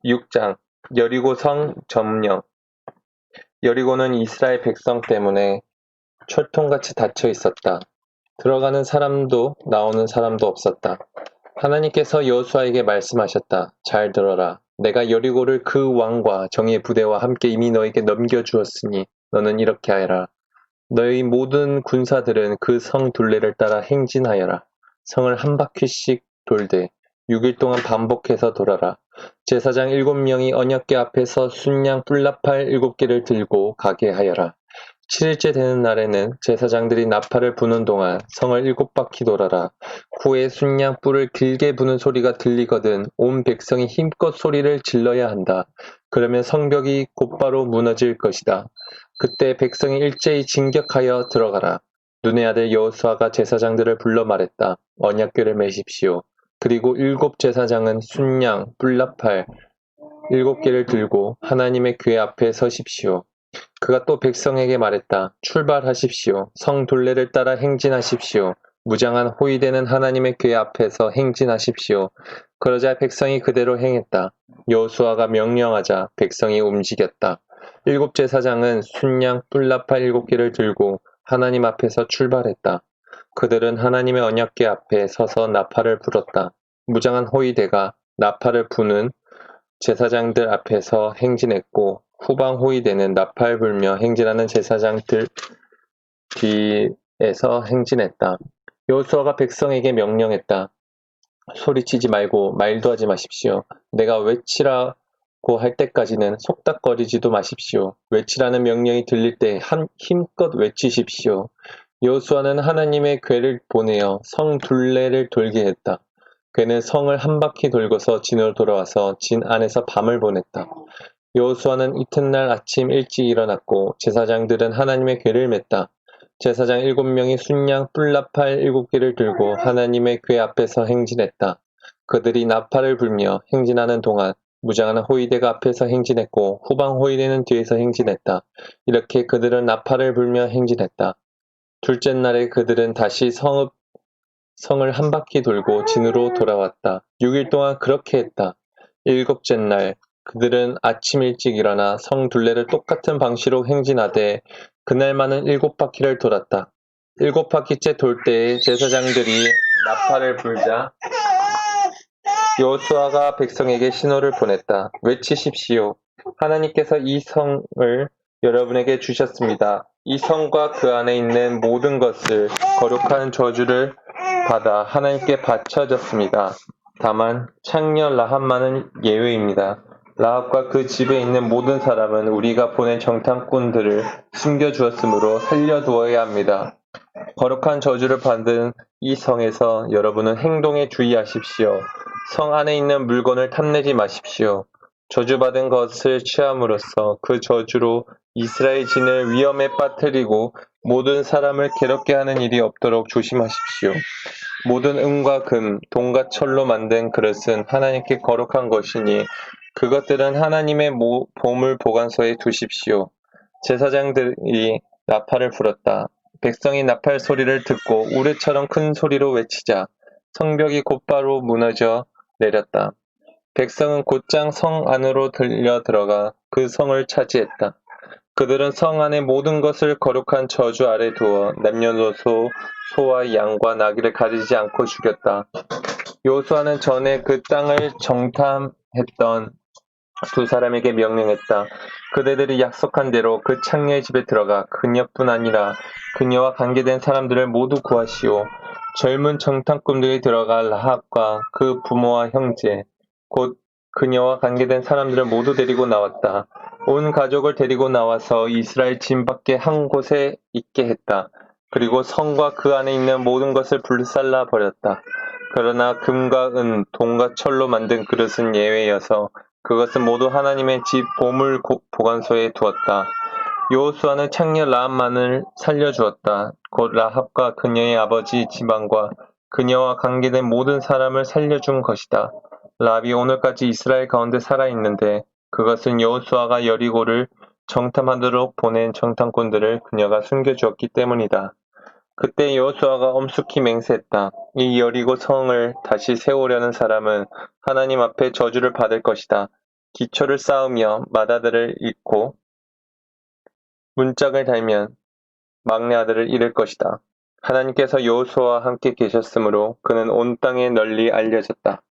6장 여리고 성 점령. 여리고는 이스라엘 백성 때문에 철통같이 닫혀 있었다. 들어가는 사람도 나오는 사람도 없었다. 하나님께서 여호수아에게 말씀하셨다. 잘 들어라. 내가 여리고를 그 왕과 정의 부대와 함께 이미 너에게 넘겨주었으니 너는 이렇게 하여라. 너희 모든 군사들은 그 성 둘레를 따라 행진하여라. 성을 한 바퀴씩 돌되 6일 동안 반복해서 돌아라. 제사장 7명이 언약궤 앞에서 순양 뿔나팔 7개를 들고 가게 하여라. 7일째 되는 날에는 제사장들이 나팔을 부는 동안 성을 7바퀴 돌아라. 후에 순양 뿔을 길게 부는 소리가 들리거든 온 백성이 힘껏 소리를 질러야 한다. 그러면 성벽이 곧바로 무너질 것이다. 그때 백성이 일제히 진격하여 들어가라. 눈의 아들 여호수아가 제사장들을 불러 말했다. 언약궤를 메십시오. 그리고 7제사장은 순양, 뿔나팔 7개를 들고 하나님의 궤 앞에 서십시오. 그가 또 백성에게 말했다. 출발하십시오. 성 둘레를 따라 행진하십시오. 무장한 호위대는 하나님의 궤 앞에서 행진하십시오. 그러자 백성이 그대로 행했다. 여호수아가 명령하자 백성이 움직였다. 7제사장은 순양 뿔나팔 7개를 들고 하나님 앞에서 출발했다. 그들은 하나님의 언약궤 앞에 서서 나팔을 불었다. 무장한 호위대가 나팔을 부는 제사장들 앞에서 행진했고 후방 호위대는 나팔 불며 행진하는 제사장들 뒤에서 행진했다. 여호수아가 백성에게 명령했다. 소리치지 말고 말도 하지 마십시오. 내가 외치라고 할 때까지는 속닥거리지도 마십시오. 외치라는 명령이 들릴 때 힘껏 외치십시오. 여호수아는 하나님의 궤를 보내어 성 둘레를 돌게 했다. 궤는 성을 한 바퀴 돌고서 진으로 돌아와서 진 안에서 밤을 보냈다. 여호수아는 이튿날 아침 일찍 일어났고 제사장들은 하나님의 궤를 맸다. 제사장 7명이 순양 뿔나팔 7개를 들고 하나님의 궤 앞에서 행진했다. 그들이 나팔을 불며 행진하는 동안 무장한 호위대가 앞에서 행진했고 후방 호위대는 뒤에서 행진했다. 이렇게 그들은 나팔을 불며 행진했다. 둘째 날에 그들은 다시 성을 한 바퀴 돌고 진으로 돌아왔다. 6일 동안 그렇게 했다. 7째 날 그들은 아침 일찍 일어나 성 둘레를 똑같은 방식으로 행진하되 그날만은 7바퀴를 돌았다. 7바퀴째 돌 때에 제사장들이 나팔을 불자 여호수아가 백성에게 신호를 보냈다. 외치십시오. 하나님께서 이 성을 여러분에게 주셨습니다. 이 성과 그 안에 있는 모든 것을 거룩한 저주를 받아 하나님께 바쳐졌습니다. 다만 창녀 라합만은 예외입니다. 라합과 그 집에 있는 모든 사람은 우리가 보낸 정탐꾼들을 숨겨주었으므로 살려두어야 합니다. 거룩한 저주를 받은 이 성에서 여러분은 행동에 주의하십시오. 성 안에 있는 물건을 탐내지 마십시오. 저주받은 것을 취함으로써 그 저주로 이스라엘 진을 위험에 빠뜨리고 모든 사람을 괴롭게 하는 일이 없도록 조심하십시오. 모든 은과 금, 동과 철로 만든 그릇은 하나님께 거룩한 것이니 그것들은 하나님의 보물 보관소에 두십시오. 제사장들이 나팔을 불었다. 백성이 나팔 소리를 듣고 우레처럼 큰 소리로 외치자 성벽이 곧바로 무너져 내렸다. 백성은 곧장 성 안으로 들어가 그 성을 차지했다. 그들은 성 안의 모든 것을 거룩한 저주 아래 두어 남녀노소, 소와 양과 나귀를 가리지 않고 죽였다. 여호수아는 전에 그 땅을 정탐했던 두 사람에게 명령했다. 그대들이 약속한 대로 그 창녀의 집에 들어가 그녀뿐 아니라 그녀와 관계된 사람들을 모두 구하시오. 젊은 정탐꾼들이 들어가 라합과 그 부모와 형제, 곧 그녀와 관계된 사람들을 모두 데리고 나왔다. 온 가족을 데리고 나와서 이스라엘 진 밖에 한 곳에 있게 했다. 그리고 성과 그 안에 있는 모든 것을 불살라 버렸다. 그러나 금과 은, 동과 철로 만든 그릇은 예외여서 그것은 모두 하나님의 집 보물 보관소에 두었다. 여호수아는 창녀 라합만을 살려주었다. 곧 라합과 그녀의 아버지 집안과 그녀와 관계된 모든 사람을 살려준 것이다. 라합이 오늘까지 이스라엘 가운데 살아있는데 그것은 여호수아가 여리고를 정탐하도록 보낸 정탐꾼들을 그녀가 숨겨주었기 때문이다. 그때 여호수아가 엄숙히 맹세했다. 이 여리고 성을 다시 세우려는 사람은 하나님 앞에 저주를 받을 것이다. 기초를 쌓으며 맏아들을 잃고 문짝을 달면 막내 아들을 잃을 것이다. 하나님께서 여호수아와 함께 계셨으므로 그는 온 땅에 널리 알려졌다.